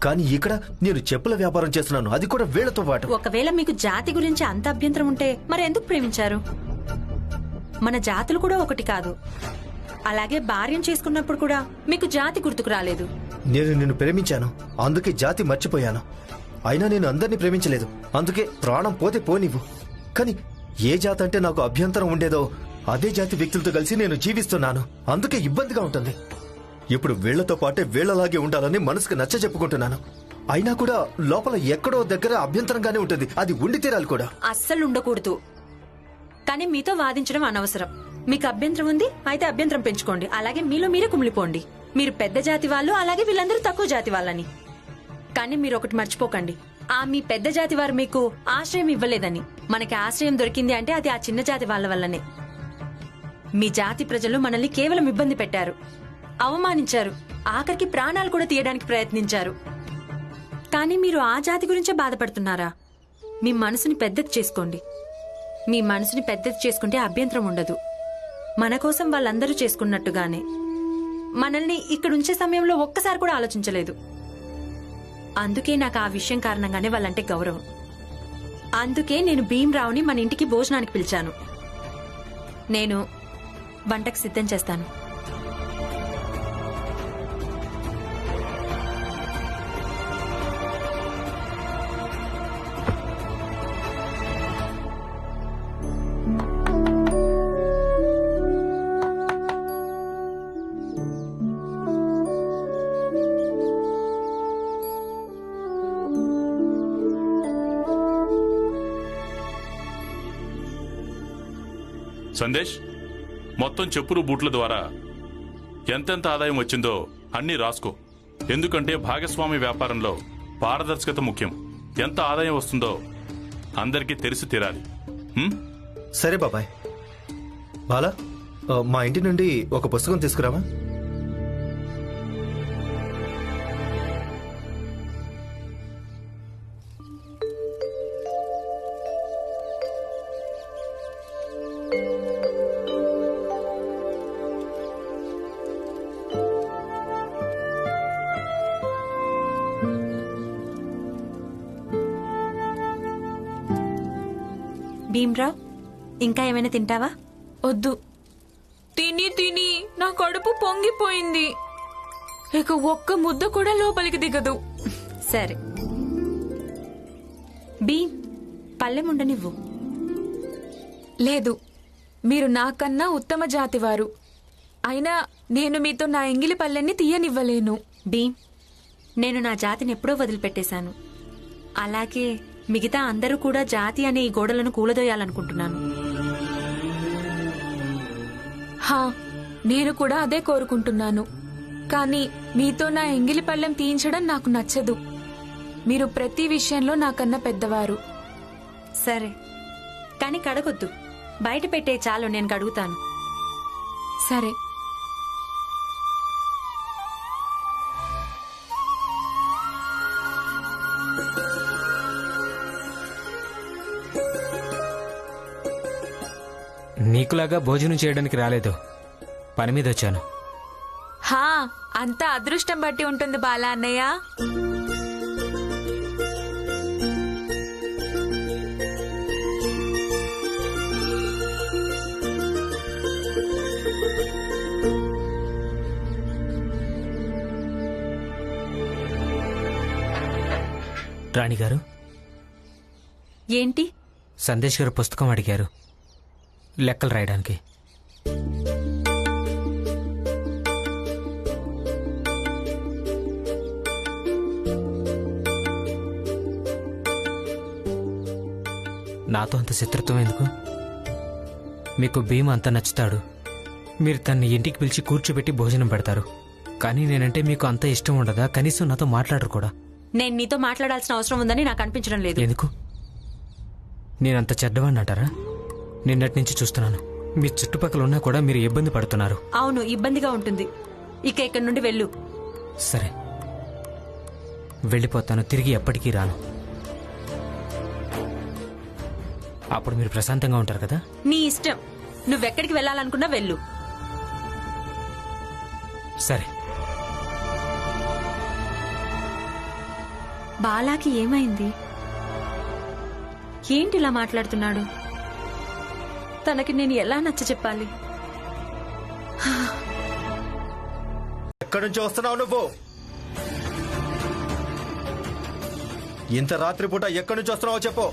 కానీ ఇక్కడ నేను చెప్పుల వ్యాపారం చేస్తున్నాను, అది కూడా వీళ్లతో పాటు. ఒకవేళ మీకు జాతి గురించి అంత అభ్యంతరం ఉంటే మరి ఎందుకు ప్రేమించారు? మన జాతులు కూడా ఒకటి కాదు. అలాగే భార్యను చేసుకున్నప్పుడు కూడా మీకు జాతి గుర్తుకు రాలేదు. నేను నిన్ను ప్రేమించాను, అందుకే జాతి మర్చిపోయాను. అయినా నేను అందరినీ ప్రేమించలేదు, అందుకే ప్రాణం పోతే పోనివ్వు. కానీ ఏ జాతి అంటే నాకు అభ్యంతరం ఉండేదో అదే జాతి వ్యక్తులతో కలిసి నేను జీవిస్తున్నాను, అందుకే ఇబ్బందిగా ఉంటుంది. ఇప్పుడు వీళ్లతో పాటే వీళ్లలాగే ఉండాలని మనసుకు నచ్చ చెప్పుకుంటున్నాను. అయినా కూడా లోపల ఎక్కడో దగ్గర అభ్యంతరంగానే ఉంటుంది, అది ఉండి తీరాలి కూడా. అస్సలు ఉండకూడదు. కానీ మీతో వాదించడం అనవసరం. మీకు అభ్యంతరం ఉంది అయితే అభ్యంతరం పెంచుకోండి, అలాగే మీలో మీరే కుమిలిపోండి. మీరు పెద్ద జాతి వాళ్ళు, అలాగే వీళ్ళందరూ తక్కువ జాతి వాళ్ళని. కానీ మీరు ఒకటి మర్చిపోకండి, ఆ మీ పెద్ద జాతి వారు మీకు ఆశ్రయం ఇవ్వలేదని. మనకి ఆశ్రయం దొరికింది అంటే అది ఆ చిన్న జాతి వాళ్ళ వల్లనే. మీ జాతి ప్రజలు మనల్ని కేవలం ఇబ్బంది పెట్టారు, అవమానించారు, ఆఖరికి ప్రాణాలు కూడా తీయడానికి ప్రయత్నించారు. కానీ మీరు ఆ జాతి గురించే బాధపడుతున్నారా? మీ మనసుని పెద్దది చేసుకోండి. మీ మనసుని పెద్దది చేసుకుంటే అభ్యంతరం ఉండదు. మన కోసం వాళ్ళందరూ చేసుకున్నట్టుగానే మనల్ని ఇక్కడుంచే సమయంలో ఒక్కసారి కూడా ఆలోచించలేదు. అందుకే నాకు ఆ విషయం కారణంగానే వాళ్ళంటే గౌరవం. అందుకే నేను భీమరావుని మన ఇంటికి భోజనానికి పిలిచాను. నేను వంటకు సిద్ధం చేస్తాను. సందేశ్, మొత్తం చెప్పులు బూట్ల ద్వారా ఎంతెంత ఆదాయం వచ్చిందో అన్నీ రాసుకో. ఎందుకంటే భాగస్వామి వ్యాపారంలో పారదర్శకత ముఖ్యం. ఎంత ఆదాయం వస్తుందో అందరికీ తెలిసి తీరాలి. సరే బాబాయ్. బాలా, మా ఇంటి నుండి ఒక పుస్తకం తీసుకురావా? భీమ్రావ్, ఇంకా ఏమైనా తింటావా? వద్దు, తిని తిని నా కడుపు పొంగిపోయింది. ఇక ఒక్క ముద్ద కూడా లోపలికి దిగదు. సరే, భీమ్ పళ్ళెం ఉండనివ్వు. లేదు, మీరు నాకన్నా ఉత్తమ జాతివారు. అయినా నేను మీతో నా ఎంగిలి పళ్ళెన్ని తీయనివ్వలేను. భీమ్, నేను నా జాతిని ఎప్పుడో వదిలిపెట్టేశాను. అలాగే మిగతా అందరూ కూడా జాతి అనే ఈ గోడలను కూలదోయాలనుకుంటున్నాను. హా, నేను కూడా అదే కోరుకుంటున్నాను. కానీ మీతో నా ఎంగిలి పళ్ళెం తీయించడం నాకు నచ్చదు. మీరు ప్రతి విషయంలో నాకన్నా పెద్దవారు. సరే, కానీ కడగొద్దు, బయట పెట్టే చాలు, నేను కడుగుతాను. సరే. నీకులాగా భోజనం చేయడానికి రాలేదు, పని మీద వచ్చాను. హా, అంతా అదృష్టం బట్టి ఉంటుంది బాలా అన్నయ్య. రాణిగారు, ఏంటి? సందేశ్ గారు పుస్తకం అడిగారు, లెక్కలు రాయడానికి. నాతో అంత శత్రుత్వం ఎందుకు? మీకు భీమ అంత నచ్చుతాడు, మీరు తన్ని ఇంటికి పిలిచి కూర్చోబెట్టి భోజనం పెడతారు. కానీ నేనంటే మీకు అంత ఇష్టం ఉండదా? కనీసం నాతో మాట్లాడరు కూడా. నేను నీతో మాట్లాడాల్సిన అవసరం ఉందని నాకు అనిపించడం లేదు. ఎందుకు? నేనంత చెడ్డవాడిని అంటారా? నిన్నటి నుంచి చూస్తున్నాను, మీ చుట్టుపక్కల ఉన్నా కూడా మీరు ఇబ్బంది పడుతున్నారు. అవును, ఇబ్బందిగా ఉంటుంది. ఇక ఇక్కడి నుండి వెళ్ళు. సరే, వెళ్ళిపోతాను, తిరిగి ఎప్పటికీ రాను. అప్పుడు మీరు ప్రశాంతంగా ఉంటారు కదా? నీ ఇష్టం, నువ్వెక్కడికి వెళ్ళాలనుకున్నా వెళ్ళు. సరే. బాలాకి ఏమైంది? ఏంటి ఇలా మాట్లాడుతున్నాడు? తనకి నేను ఎలా నచ్చ చెప్పాలి? ఎక్కడి నుంచి వస్తున్నావు నువ్వు? ఇంత రాత్రిపూట ఎక్కడి నుంచి వస్తున్నావో చెప్పు.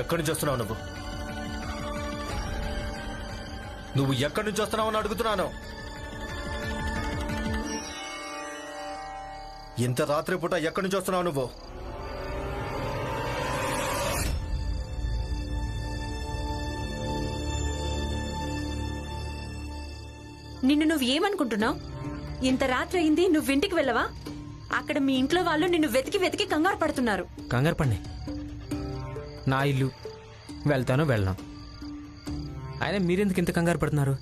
ఎక్కడి నుంచి వస్తున్నావు నువ్వు? నువ్వు ఎక్కడి నుంచి వస్తున్నావు అని అడుగుతున్నాను. ఇంత రాత్రిపూట ఎక్కడి నుంచి వస్తున్నావు నువ్వు? నిన్ను నువ్వు ఏమనుకుంటున్నావు? ఇంత రాత్రి అయింది, నువ్వు ఇంటికి వెళ్ళవా? అక్కడ మీ ఇంట్లో వాళ్ళు నిన్ను వెతికి వెతికి కంగారు పడుతున్నారు. కంగారు పడి నా ఇల్లు, వెళ్తాను వెళ్ళను. అయినా మీరెందుకు ఇంత కంగారు పడుతున్నారు?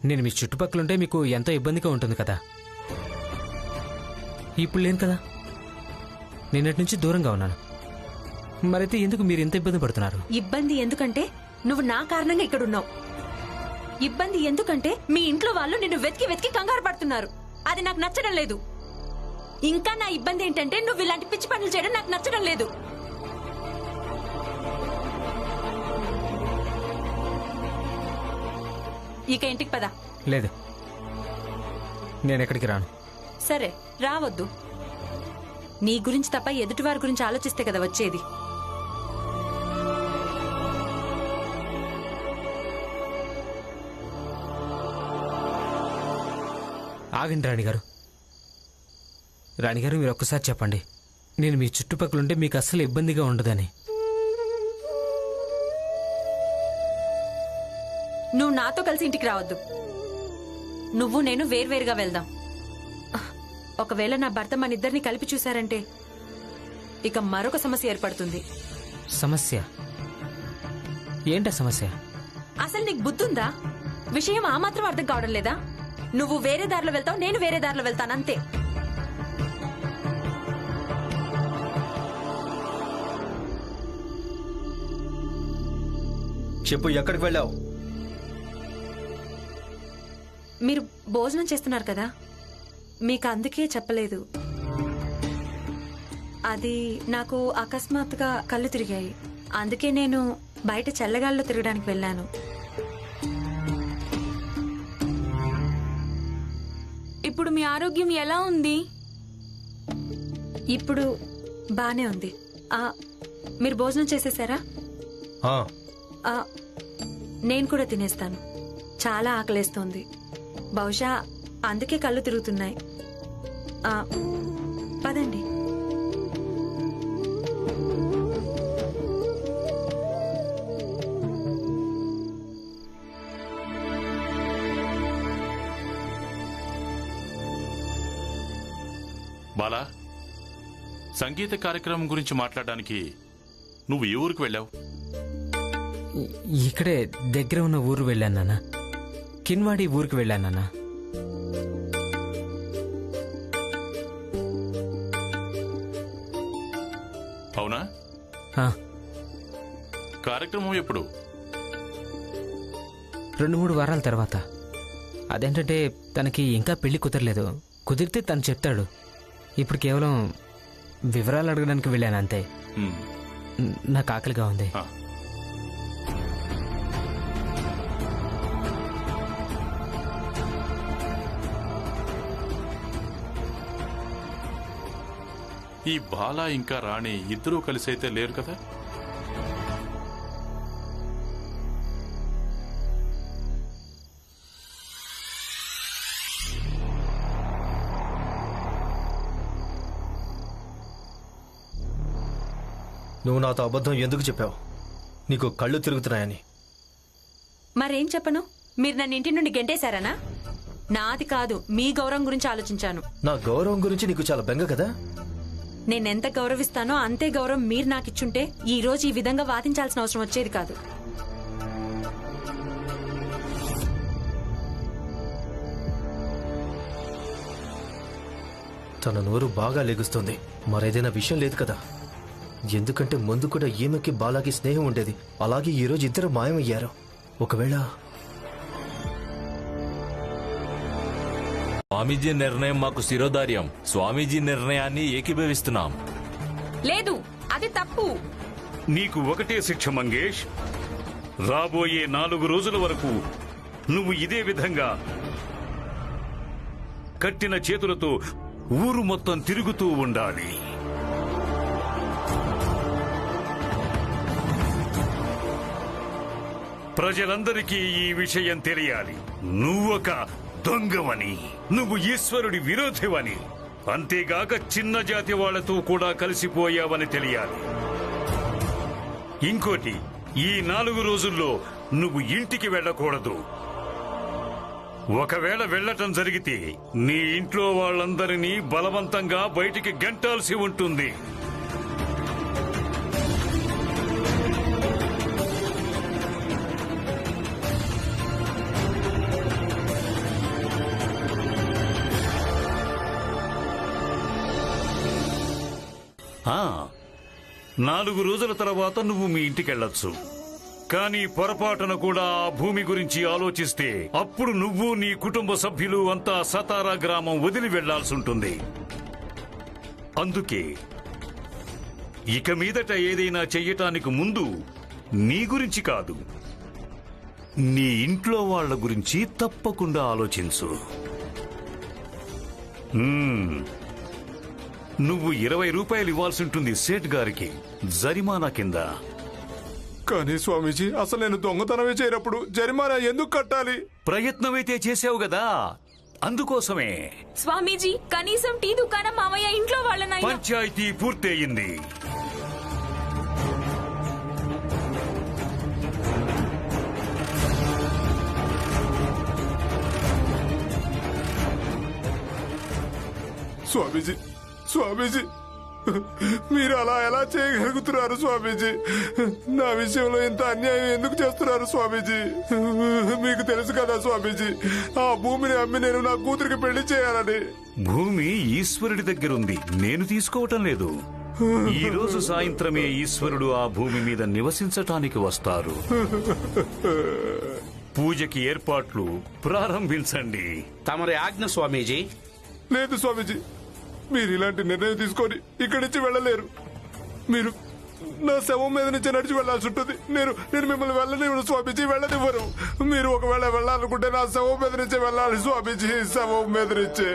నేను మీ చుట్టుపక్కలుంటే మీకు ఎంతో ఇబ్బందిగా ఉంటుంది కదా. ఇప్పుడు లేను కదా, నిన్నటి నుంచి దూరంగా ఉన్నాను. మరైతే ఎందుకు మీరు ఇంత ఇబ్బంది పడుతున్నారు? ఇబ్బంది ఎందుకంటే నువ్వు నా కారణంగా ఇక్కడున్నావు. ఇబ్బంది ఎందుకంటే మీ ఇంట్లో వాళ్ళు నిన్ను వెతికి వెతికి కంగారు పడుతున్నారు. అది నాకు నచ్చడం లేదు. ఇంకా నా ఇబ్బంది ఏంటంటే నువ్వు ఇలాంటి పిచ్చి పనులు చేయడం నాకు నచ్చడం లేదు. ఇక ఇంటికి పద. లేదు, నేను ఎక్కడికి రాను. సరే, రావద్దు. నీ గురించి తప్ప ఎదుటివారి గురించి ఆలోచిస్తే కదా వచ్చేది. ఆగండి రాణిగారు. రాణిగారు, మీరు ఒక్కసారి చెప్పండి, నేను మీ చుట్టుపక్కలుంటే మీకు అస్సలు ఇబ్బందిగా ఉండదని. నువ్వు నాతో కలిసి ఇంటికి రావద్దు. నువ్వు నేను వేర్వేరుగా వెళ్దాం. ఒకవేళ నా భర్త మన ఇద్దరిని కలిపి చూశారంటే ఇక మరొక సమస్య ఏర్పడుతుంది. సమస్య ఏంటా సమస్య? అసలు నీకు బుద్ధుందా? విషయం ఆ మాత్రం అర్థం కావడం లేదా? నువ్వు వేరే దారిలో వెళ్తావు, నేను వేరే దారిలో వెళ్తాను, అంతే. చెప్పు, ఎక్కడికి వెళ్ళావు? మీరు భోజనం చేస్తున్నారు కదా, మీకు అందుకే చెప్పలేదు. అది నాకు అకస్మాత్తుగా కళ్ళు తిరిగాయి. అందుకే నేను బయట చల్లగాల్లో తిరగడానికి వెళ్ళాను. ఇప్పుడు మీ ఆరోగ్యం ఎలా ఉంది? ఇప్పుడు బానే ఉంది. మీరు భోజనం చేసేసారా? ఆ, నేను కూడా తినేస్తాను. చాలా ఆకలేస్తోంది. బహుశా అందుకే కళ్ళు తిరుగుతున్నాయి. పదండి. బాలా, సంగీత కార్యక్రమం గురించి మాట్లాడడానికి నువ్వు ఏ ఊరికి వెళ్ళావు? ఇక్కడే దగ్గర ఉన్న ఊరు వెళ్ళాను నాన్న. కిన్వాడి ఊరికి వెళ్ళాను నాన్న. అవునా? ఆ, కార్యక్రమం ఎప్పుడు? 2-3 వారాల తర్వాత. అదేంటంటే తనకి ఇంకా పెళ్లి కుదరలేదు. కుదిరితే తను చెప్తాడు. ఇప్పుడు కేవలం వివరాలు అడగడానికి వెళ్ళాను అంతే. ఉమ్, నాకు ఆకలిగా ఉంది. ఆ. ఈ బాలా ఇంకా రాణి ఇద్దరూ కలిసి అయితే లేరు కదా? నువ్వు నాతో అబద్ధం ఎందుకు చెప్పావు? నీకు కళ్ళు తిరుగుతున్నాయని. మరేం చెప్పను? మీరు నన్ను ఇంటి నుండి గెంటేశారనా? నాది కాదు, మీ గౌరవం గురించి ఆలోచించాను. నా గౌరవం గురించి నీకు చాలా బెంగ కదా? నేనెంత గౌరవిస్తానో అంతే గౌరవం మీరు నాకిచ్చుంటే ఈ రోజు ఈ విధంగా వాదించాల్సిన అవసరం వచ్చేది కాదు. తన నోరు బాగా లెగుస్తుంది. మరేదైనా విషయం లేదు కదా? ఎందుకంటే ముందు కూడా ఈమెకి బాలాకి స్నేహం ఉండేది. అలాగే ఈరోజు ఇద్దరు మాయమయ్యారు. ఒకవేళ స్వామీజీ నిర్ణయం మాకు శిరోధార్యం. స్వామీజీ నిర్ణయాన్ని ఏకీభవిస్తున్నాం. లేదు, అది తప్పు. నీకు ఒకటే శిక్ష మంగేష్. రాబోయే 4 రోజుల వరకు నువ్వు ఇదే విధంగా కట్టిన చేతులతో ఊరు మొత్తం తిరుగుతూ ఉండాలి. ప్రజలందరికీ ఈ విషయం తెలియాలి. నువ్వొక దొంగవని, నువ్వు ఈశ్వరుడి విరోధివని, అంతేగాక చిన్న జాతి వాళ్లతో కూడా కలిసిపోయావని తెలియాలి. ఇంకోటి, ఈ 4 రోజుల్లో నువ్వు ఇంటికి వెళ్ళకూడదు. ఒకవేళ వెళ్ళటం జరిగితే నీ ఇంట్లో వాళ్ళందరినీ బలవంతంగా బయటికి గెంటాల్సి ఉంటుంది. ఆ 4 రోజుల తర్వాత నువ్వు మీ ఇంటికెళ్లొచ్చు. కానీ పొరపాటున కూడా ఆ భూమి గురించి ఆలోచిస్తే అప్పుడు నువ్వు నీ కుటుంబ సభ్యులు అంతా సతారా గ్రామం వదిలి వెళ్లాల్సి ఉంటుంది. అందుకే ఇక మీదట ఏదైనా చెయ్యటానికి ముందు నీ గురించి కాదు, నీ ఇంట్లో వాళ్ల గురించి తప్పకుండా ఆలోచించు. నువ్వు 20 రూపాయలు ఇవ్వాల్సి ఉంటుంది సేట్ గారికి జరిమానా కింద. కానీ స్వామీజీ, అసలు నేను దొంగతనమే చేయనప్పుడు జరిమానా ఎందుకు కట్టాలి? ప్రయత్నమైతే చేసావు కదా, అందుకోసమే. స్వామీజీ, కనీసం టీ దుకాణం మామయ్య ఇంట్లో వాళ్ళనైనా. పంచాయతీ పూర్తయింది. స్వామీజీ, స్వామీజీ, మీరు అలా ఎలా చేయగలుగుతున్నారు స్వామీజీ? నా విషయంలో ఇంత అన్యాయం ఎందుకు చేస్తున్నారు స్వామీజీ? మీకు తెలుసు కదా స్వామీజీ, ఆ భూమిని అమ్మి నేను నా కూతురికి పెళ్లి చేయాలని. భూమి ఈశ్వరుడి దగ్గరుంది, నేను తీసుకోవటం లేదు. ఈ రోజు సాయంత్రమే ఈశ్వరుడు ఆ భూమి మీద నివసించటానికి వస్తారు. పూజకి ఏర్పాట్లు ప్రారంభించండి. తమరి ఆజ్ఞ స్వామీజీ. లేదు స్వామీజీ, మీరు ఇలాంటి నిర్ణయం తీసుకొని ఇక్కడి నుంచి వెళ్ళలేరు. మీరు నా శవం మీద నుంచి నడిచి వెళ్లాల్సి ఉంటుంది. నేను మిమ్మల్ని వెళ్ళనివ్వను స్వామీజీ, వెళ్ళనివ్వరు. మీరు ఒకవేళ వెళ్ళాలనుకుంటే నా శవం మీద నుంచే వెళ్ళాలి స్వామీజీ, శవం మీద నుంచే.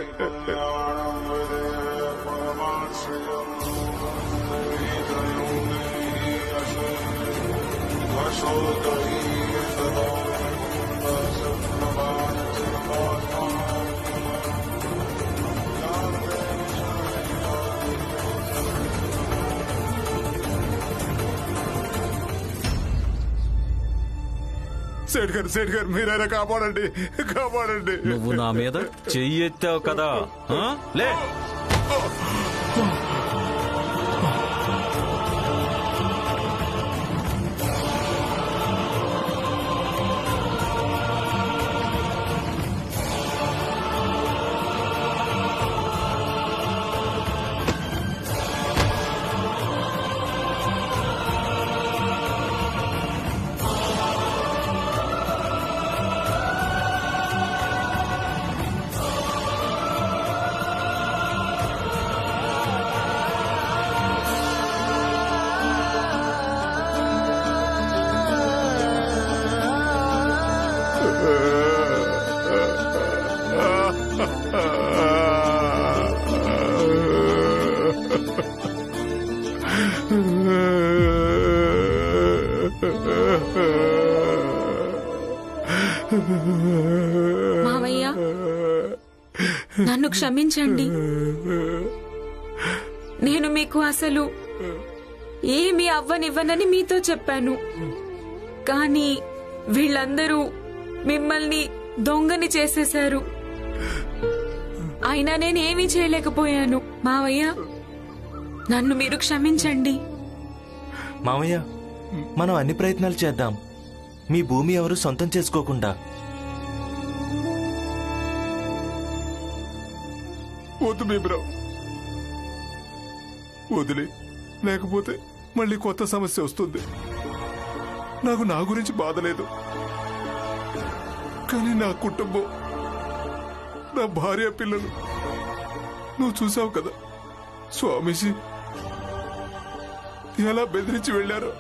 సేట్ గారు మీరైనా కాపాడండి, కాపాడండి. నువ్వు నా మీద చెయ్యి ఎత్తావు కదా, లే. మావయ్య, నన్ను క్షమించండి. నేను మీకు అసలు ఏమీ అవ్వనివ్వనని మీతో చెప్పాను. కానీ వీళ్ళందరూ మిమ్మల్ని దొంగని చేసేశారు. అయినా నేనేమీ చేయలేకపోయాను. మావయ్య, నన్ను మీరు క్షమించండి. మామయ్య, మనం అన్ని ప్రయత్నాలు చేద్దాం, మీ భూమి ఎవరు సొంతం చేసుకోకుండా. వద్దు భీమరావు, వదిలే, లేకపోతే మళ్ళీ కొత్త సమస్య వస్తుంది. నాకు నా గురించి బాధ లేదు, కానీ నా కుటుంబం, నా భార్య, పిల్లలు నువ్వు చూసావు కదా. స్వామీజీ ఎలా బెదిరించి వెళ్ళారో.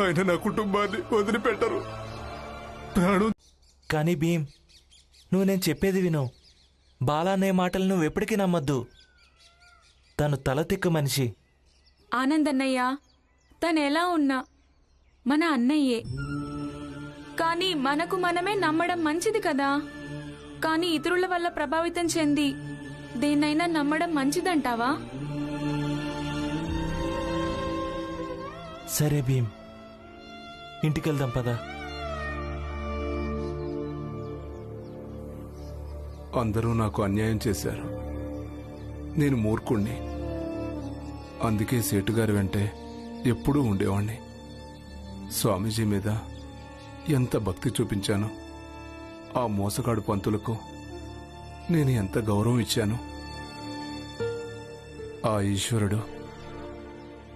ఆయన నా కుటుంబాన్ని వదిలిపెట్టరు. ప్రాణం. కానీ భీమ్, నువ్వు నేను చెప్పేది విను. బాలా అనే మాటలు నువ్వు ఎప్పటికీ నమ్మద్దు. తను తలతిక్క మనిషి. ఆనందన్నయ్య తను ఎలా ఉన్నా మన అన్నయ్యే. కానీ మనకు మనమే నమ్మడం మంచిది కదా. కానీ ఇతరుల వల్ల ప్రభావితం చెంది దేన్నైనా నమ్మడం మంచిదంటావా? సరే భీమ్, ఇంటికెళ్దాం పదా. అందరూ నాకు అన్యాయం చేశారు. నేను మూర్ఖుణ్ణి. అందుకే సేటుగారి వెంటే ఎప్పుడూ ఉండేవాణ్ణి. స్వామీజీ మీద ఎంత భక్తి చూపించాను. ఆ మోసగాడు పంతులకు నేను ఎంత గౌరవం ఇచ్చాను. ఆ ఈశ్వరుడు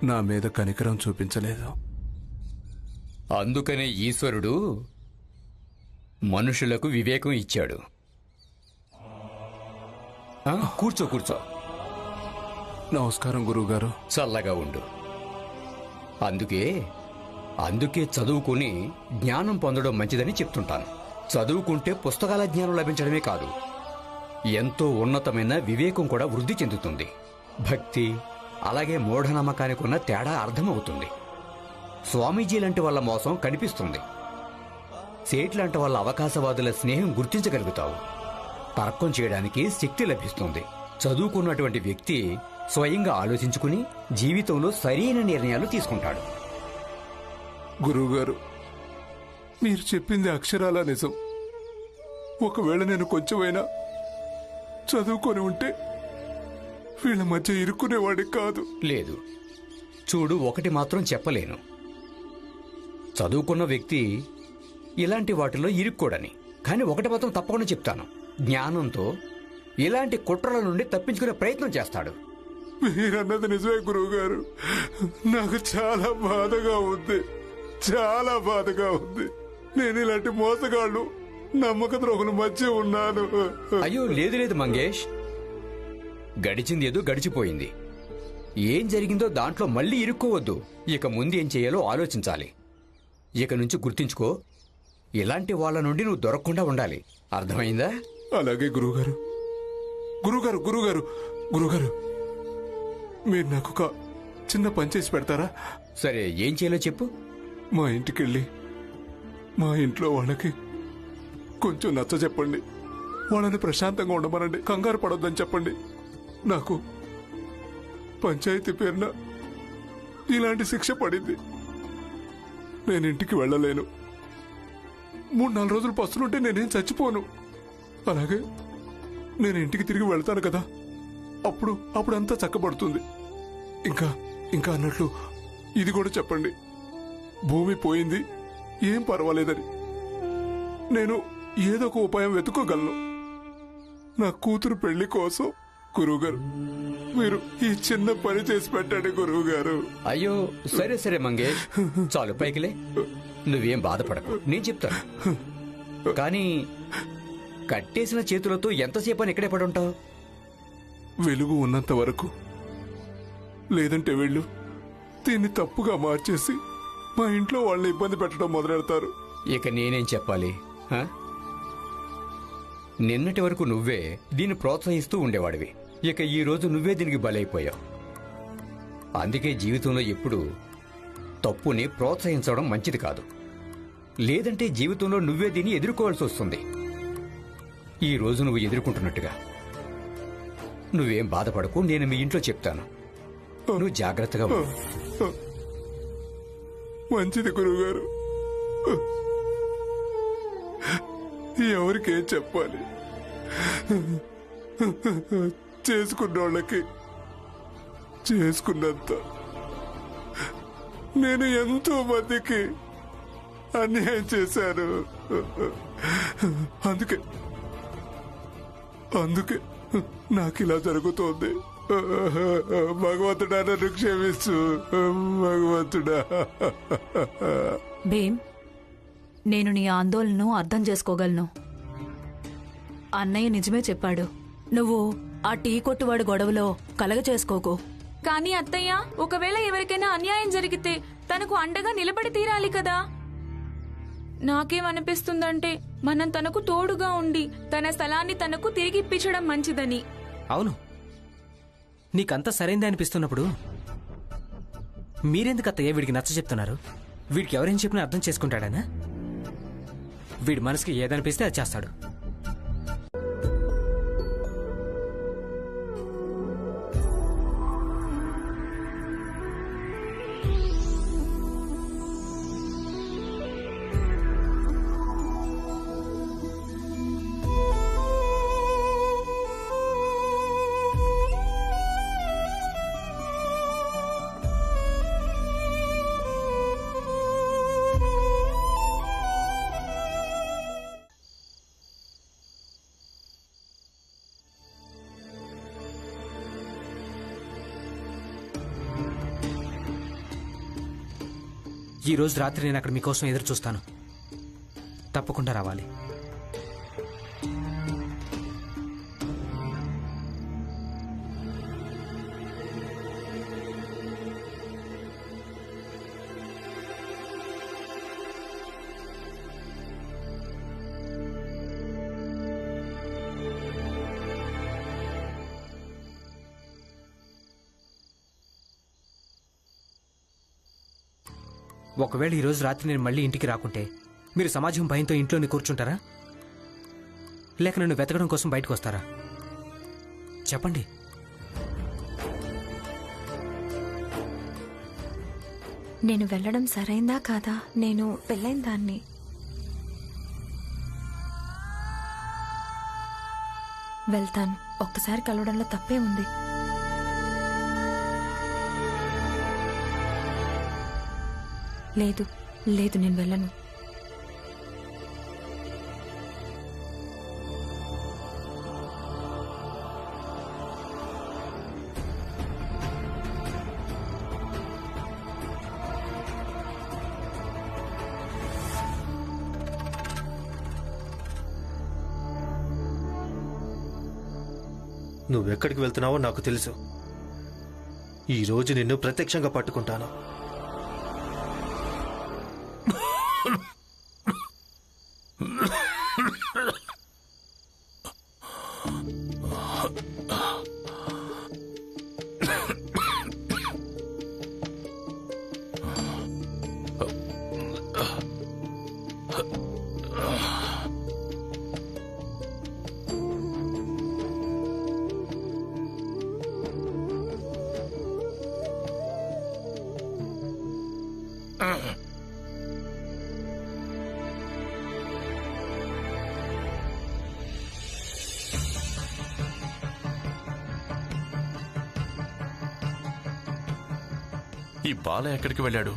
నా మీద కనికరం చూపించలేదు. అందుకనే ఈశ్వరుడు మనుషులకు వివేకం ఇచ్చాడు. కూర్చో కూర్చో. నమస్కారం గురువుగారు. చల్లగా ఉండు. అందుకే చదువుకుని జ్ఞానం పొందడం మంచిదని చెప్తుంటాను. చదువుకుంటే పుస్తకాల జ్ఞానం లభించడమే కాదు, ఎంతో ఉన్నతమైన వివేకం కూడా వృద్ధి చెందుతుంది. భక్తి అలాగే మూఢనమ్మకానికి ఉన్న తేడా అర్థమవుతుంది. స్వామీజీ లాంటి వాళ్ళ మోసం కనిపిస్తుంది. సేట్ లాంటి వాళ్ళ అవకాశవాదుల స్నేహం గుర్తించగలుగుతావు. తర్కం చేయడానికి శక్తి లభిస్తుంది. చదువుకున్నటువంటి వ్యక్తి స్వయంగా ఆలోచించుకుని జీవితంలో సరైన నిర్ణయాలు తీసుకుంటాడు. గురువుగారు, మీరు చెప్పింది అక్షరాల నిజం. ఒకవేళ నేను కొంచెమైనా చదువుకొని ఉంటే వీళ్ళ మధ్య ఇరుక్కునేవాడి కాదు. లేదు, చూడు, ఒకటి మాత్రం చెప్పలేను. చదువుకున్న వ్యక్తి ఇలాంటి వాటిలో ఇరుక్కోడని. కానీ ఒకటి మాత్రం తప్పకుండా చెప్తాను, జ్ఞానంతో ఇలాంటి కుట్రల నుండి తప్పించుకునే ప్రయత్నం చేస్తాడు. మీరన్నది నిజమే గురువుగారు. నాకు చాలా బాధగా ఉంది, చాలా బాధగా ఉంది. నేను ఇలాంటి మోసగాళ్ళు, నమ్మక ద్రోహుల మధ్య ఉన్నాను. అయ్యో లేదు లేదు మంగేష్, గడిచింది ఏదో గడిచిపోయింది. ఏం జరిగిందో దాంట్లో మళ్ళీ ఇరుక్కోవద్దు. ఇక ముందు ఏం చేయాలో ఆలోచించాలి. ఇక నుంచి గుర్తించుకో, ఇలాంటి వాళ్ళ నుండి నువ్వు దొరకకుండా ఉండాలి. అర్థమైందా? అలాగే గురువుగారు. గురువుగారు గురువుగారు గురువుగారు మీరు నాకు ఒక చిన్న పని చేసి పెడతారా? సరే, ఏం చేయాలో చెప్పు. మా ఇంటికెళ్ళి మా ఇంట్లో వాళ్ళకి కొంచెం నచ్చ చెప్పండి. వాళ్ళని ప్రశాంతంగా ఉండమనండి. కంగారు పడొద్దని చెప్పండి. నాకు పంచాయతీ పేరున ఇలాంటి శిక్ష పడింది. నేను ఇంటికి వెళ్ళలేను. 3-4 రోజులు పస్తులుంటే నేనేం చచ్చిపోను. అలాగే నేను ఇంటికి తిరిగి వెళ్తాను కదా, అప్పుడు అంతా చక్కబడుతుంది. ఇంకా అన్నట్లు ఇది కూడా చెప్పండి. భూమి పోయింది, ఏం పర్వాలేదని. నేను ఏదో ఒక ఉపాయం వెతుకోగలను. నా కూతురు పెళ్లి కోసం గురువుగారు, మీరు ఈ చిన్న పని చేసి పెట్టండి గురువుగారు. అయ్యో సరే సరే మంగేష్, చాలు, పైకిలే. నువ్వేం బాధపడకు, నేను చెప్తాను. కానీ కట్టేసిన చేతులతో ఎంతసేపు అని ఇక్కడే పడుంటావు? వెలుగు ఉన్నంత వరకు. లేదంటే వీళ్ళు దీన్ని తప్పుగా మార్చేసి మా ఇంట్లో వాళ్ళని ఇబ్బంది పెట్టడం మొదలెడతారు. ఇక నేనేం చెప్పాలి? నిన్నటి వరకు నువ్వే దీన్ని ప్రోత్సహిస్తూ ఉండేవాడివి. ఇక ఈ రోజు నువ్వే దీనికి బలైపోయావు. అందుకే జీవితంలో ఎప్పుడు తప్పుని ప్రోత్సహించడం మంచిది కాదు. లేదంటే జీవితంలో నువ్వే దీన్ని ఎదుర్కోవాల్సి వస్తుంది. ఈ రోజు నువ్వు ఎదుర్కొంటున్నట్టుగా. నువ్వేం బాధపడకు, నేను మీ ఇంట్లో చెప్తాను. నువ్వు జాగ్రత్తగా ఉండు. మంచిది గురువుగారు. ఎవరికేం చెప్పాలి? చేసుకున్నోళ్ళకి చేసుకున్నంత నేను ఎంతో మందికి అన్యాయం చేశాను. అందుకే నాకు ఇలా జరుగుతోంది. భగవంతుడా నన్ను క్షమించు భగవంతుడా. భీమ్, నేను నీ ఆందోళనను అర్థం చేసుకోగలను. అన్నయ్య నిజమే చెప్పాడు. నువ్వు ఆ టీ కొట్టువాడు గొడవలో కలగ చేసుకోకు. కానీ అత్తయ్య, ఒకవేళ ఎవరికైనా అన్యాయం జరిగితే తనకు అండగా నిలబడి తీరాలి కదా. నాకేమనిపిస్తుందంటే మనం తనకు తోడుగా ఉండి తన స్థలాన్ని తనకు తిరిగి ఇప్పించడం మంచిదని. అవును, నీకంతా సరైందే అనిపిస్తున్నప్పుడు మీరెందుకు అత్తయ్య వీడికి నచ్చ చెప్తున్నారు? వీడికి ఎవరేం చెప్పినా అర్థం చేసుకుంటాడనా? వీడి మనసుకి ఏదనిపిస్తే అది చేస్తాడు. ఈ రోజు రాత్రి నేను అక్కడ మీకోసం ఎదురు చూస్తాను. తప్పకుండా రావాలి. ఒకవేళ ఈ రోజు రాత్రి నేను మళ్ళీ ఇంటికి రాకుంటే మీరు సమాజం భయంతో ఇంట్లోనే కూర్చుంటారా, లేక నన్ను వెతకడం కోసం బయటకు వస్తారా? చెప్పండి. నేను వెళ్ళడం సరైందా కాదా? నేను పెళ్ళైన దాన్ని. వెళ్తాను. ఒక్కసారి కలవడంలో తప్పే ఉంది. లేదు లేదు, నేను వెళ్ళను. నువ్వెక్కడికి వెళ్తున్నావో నాకు తెలుసు. ఈ రోజు నిన్ను ప్రత్యక్షంగా పట్టుకుంటాను. ఈ బాల ఎక్కడికి వెళ్ళాడు?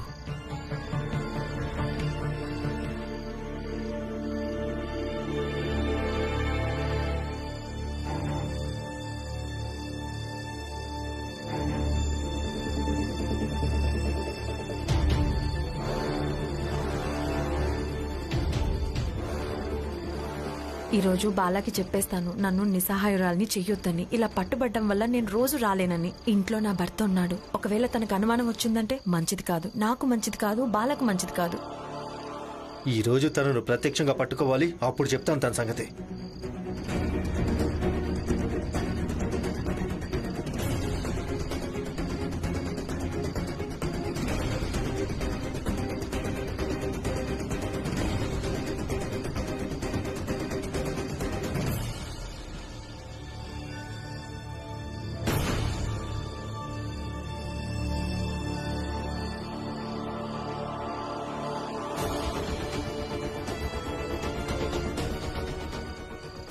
ఈరోజు బాలాకి చెప్పేస్తాను నన్ను నిస్సహాయురాల్ని చెయ్యొద్దని. ఇలా పట్టుబడ్డం వల్ల నేను రోజు రాలేనని. ఇంట్లో నా భర్త ఉన్నాడు. ఒకవేళ తనకు అనుమానం వచ్చిందంటే మంచిది కాదు, నాకు మంచిది కాదు, బాలకు మంచిది కాదు. ఈ రోజు తనను ప్రత్యక్షంగా పట్టుకోవాలి. అప్పుడు చెప్తాను తన సంగతి.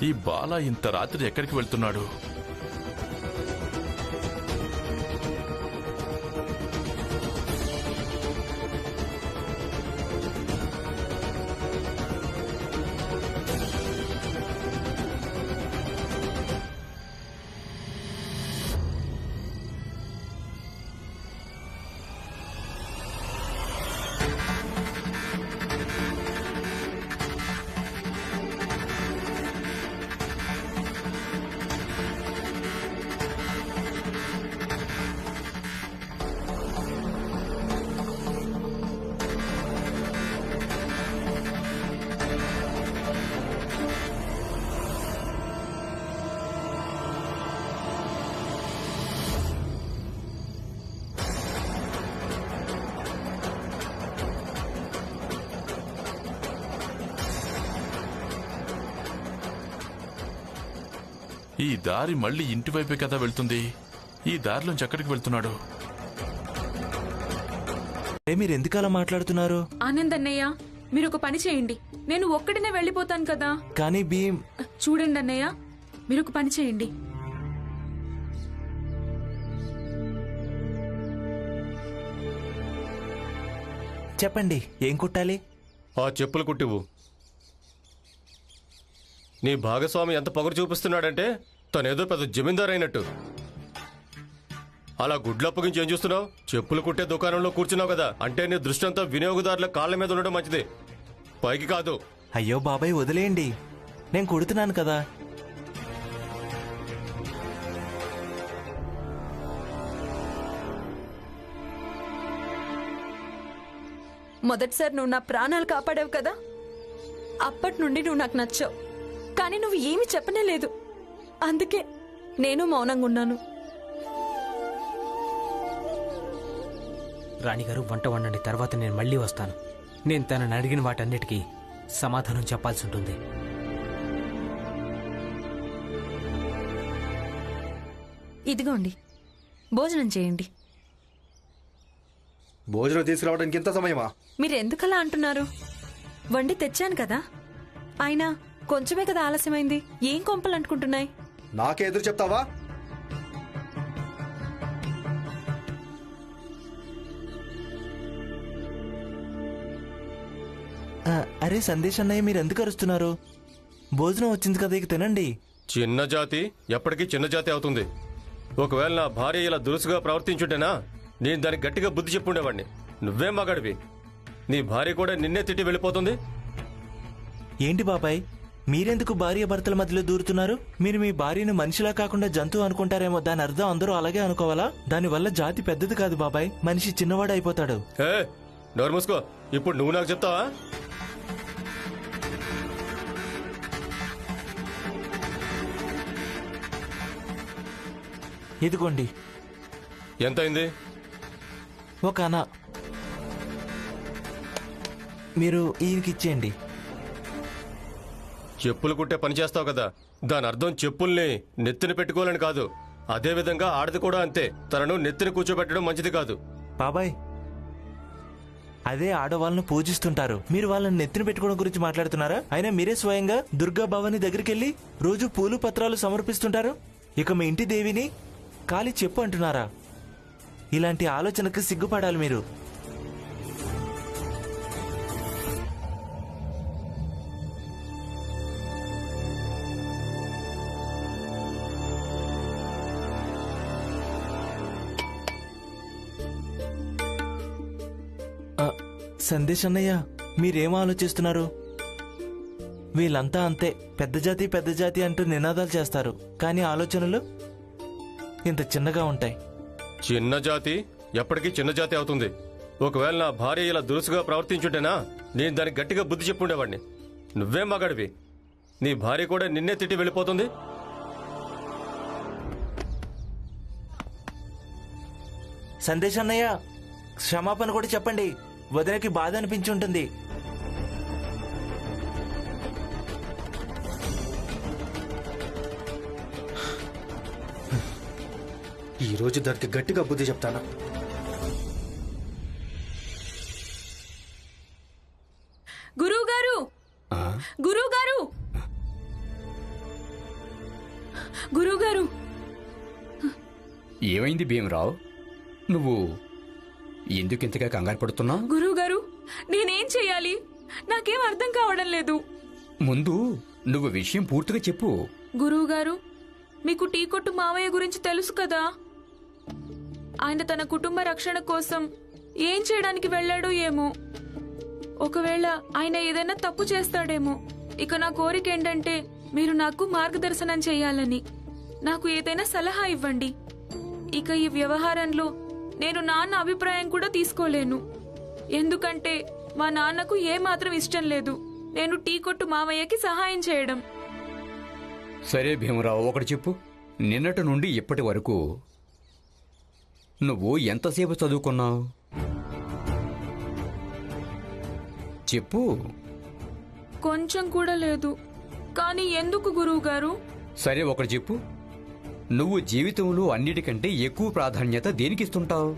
ఈ బాల ఇంత రాత్రి ఎక్కడికి వెళ్తున్నాడు? ఈ దారి మళ్ళీ ఇంటి వైపే కదా వెళ్తుంది. ఈ దారిలోంచి ఎక్కడికి వెళ్తున్నాడు? మీరు ఎందుకు అలా మాట్లాడుతున్నారు? ఆనంద్ అన్నయ్య, మీరు ఒక పని చేయండి. నేను ఒక్కడినే వెళ్ళిపోతాను కదా. కానీ భీమ్... చూడండి అన్నయ్య, మీరు ఒక పని చేయండి. చెప్పండి, ఏం కుట్టాలి? ఆ చెప్పులు కుట్టివు. నీ భాగస్వామి ఎంత పొగరు చూపిస్తున్నాడంటే తనేదో పెద్ద జమీందారు అయినట్టు. అలా గుడ్లప్పగించి ఏం చూస్తున్నావు? చెప్పులు కుట్టే దుకాణంలో కూర్చున్నావు కదా, అంటే నీ దృష్టి అంతా వినియోగదారుల కాళ్ల మీద ఉండడం మంచిది, పైకి కాదు. అయ్యో బాబాయ్, వదిలేయండి, నేను కుడుతున్నాను కదా. మొదటిసారి నువ్వు నా ప్రాణాలు కాపాడావు కదా, అప్పటి నుండి నువ్వు నాకు నచ్చావు. కానీ నువ్వు ఏమీ చెప్పనే లేదు, అందుకే నేను మౌనంగా ఉన్నాను. రాణిగారు, వంట వండండి, తర్వాత నేను మళ్ళీ వస్తాను. నేను తనని అడిగిన వాటన్నిటికీ సమాధానం చెప్పాల్సి ఉంటుంది. ఇదిగోండి, భోజనం చేయండి. భోజనం తీసుకురావడానికి ఇంత సమయమా? మీరు ఎందుకలా అంటున్నారు? వండి తెచ్చాను కదా. అయినా కొంచెమే కదా ఆలస్యమైంది, ఏం కొంపలు అంటుకుంటున్నాయి? నాకే ఎదురు చెప్తావా? అరే సందేశ్ అన్నయ్య, మీరు ఎందుకు అరుస్తున్నారు? భోజనం వచ్చింది కదా, ఇక తినండి. చిన్న జాతి ఎప్పటికీ చిన్న జాతి అవుతుంది. ఒకవేళ నా భార్య ఇలా దురుసుగా ప్రవర్తించుంటేనా నేను దానికి గట్టిగా బుద్ధి చెప్పుండేవాడిని. నువ్వేం మగాడివి, నీ భార్య కూడా నిన్నే తిట్టి వెళ్ళిపోతుంది. ఏంటి బాబాయ్, మీరెందుకు భార్య భర్తల మధ్యలో దూరుతున్నారు? మీరు మీ భార్యను మనిషిలా కాకుండా జంతువు అనుకుంటారేమో, దాని అర్థం అందరూ అలాగే అనుకోవాలా? దానివల్ల జాతి పెద్దది కాదు బాబాయ్, మనిషి చిన్నవాడు అయిపోతాడు. నోరు మూసుకో. ఇప్పుడు నువ్వు నాకు చెప్తావా? ఇదిగోండి. ఎంతైంది? ఒక అనా. మీరు ఈయనకిచ్చేయండి. చెప్పులు కుట్టే పని చేస్తావు కదా, దాని అర్థం చెప్పుల్ని నెత్తిన పెట్టుకోవాలని కాదు. అదే విధంగా ఆడది కూడా అంతే, తనను నెత్తిన కూర్చోబెట్టడం మంచిది కాదు. బాబాయ్, అదే ఆడవాళ్ళను పూజిస్తుంటారు, మీరు వాళ్ళని నెత్తిన పెట్టుకోవడం గురించి మాట్లాడుతున్నారా? అయినా మీరే స్వయంగా దుర్గా భవాని దగ్గరికి వెళ్ళి రోజు పూలు పత్రాలు సమర్పిస్తుంటారు. ఇక మీ ఇంటి దేవిని కాలి చెప్పు అంటున్నారా? ఇలాంటి ఆలోచనకు సిగ్గుపడాలి మీరు. సందేశ్ అన్నయ్య, మీరేం ఆలోచిస్తున్నారు? వీళ్ళంతా అంతే, పెద్ద జాతి అంటూ నినాదాలు చేస్తారు, కానీ ఆలోచనలు ఇంత చిన్నగా ఉంటాయి. చిన్న జాతి ఎప్పటికీ చిన్న జాతి అవుతుంది. ఒకవేళ నా భార్య ఇలా దురుసుగా ప్రవర్తించుంటేనా నేను దానికి గట్టిగా బుద్ధి చెప్పుండేవాడిని. నువ్వేం మగాడివి, నీ భార్య కూడా నిన్నే తిట్టి వెళ్ళిపోతుంది. సందేశ్ అన్నయ్య, క్షమాపణ కూడా చెప్పండి, వదినకి బాధ అనిపించి ఉంటుంది. ఈ రోజు దానికి గట్టిగా బుద్ధి చెప్తాను. గురువుగారు, గురువుగారు, గురువుగారు. ఏమైంది భీమరావు, నువ్వు ఎందుకింతగా కంగారు పడుతున్నావు? గురువుగారు, నేనేం చెయ్యాలి? నాకేం అర్థం కావడం లేదు. ముందు నువ్వు విషయం పూర్తిగా చెప్పు. గురువుగారు, మీకు టీ కొట్టు మావయ్య గురించి తెలుసు కదా. ఆయన తన కుటుంబ రక్షణ కోసం ఏం చేయడానికి వెళ్ళాడో ఏమో. ఒకవేళ ఆయన ఏదైనా తప్పు చేస్తాడేమో. ఇక నా కోరిక ఏంటంటే మీరు నాకు మార్గదర్శనం చేయాలని. నాకు ఏదైనా సలహా ఇవ్వండి. ఇక ఈ వ్యవహారంలో నేను నాన్న అభిప్రాయం కూడా తీసుకోలేను, ఎందుకంటే మా నాన్నకు ఏమాత్రం ఇష్టం లేదు నేను టీ కొట్టు మావయ్యకి సహాయం చేయడం. సరే భీమరావు, ఒకటి చెప్పు. నిన్నటి నుండి ఇప్పటి వరకు నువ్వు ఎంతసేపు చదువుకున్నావు? చెప్పు. కొంచెం కూడా లేదు. కానీ ఎందుకు గురువుగారు? సరే ఒకటి చెప్పు, నువ్వు జీవితంలో అన్నిటికంటే ఎక్కువ ప్రాధాన్యత దేనికిస్తుంటావు?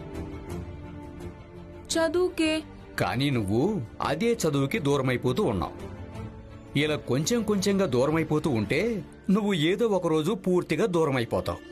చదువుకే. కానీ నువ్వు అదే చదువుకి దూరమైపోతూ ఉన్నావు. ఇలా కొంచెం కొంచెంగా దూరమైపోతూ ఉంటే నువ్వు ఏదో ఒకరోజు పూర్తిగా దూరమైపోతావు.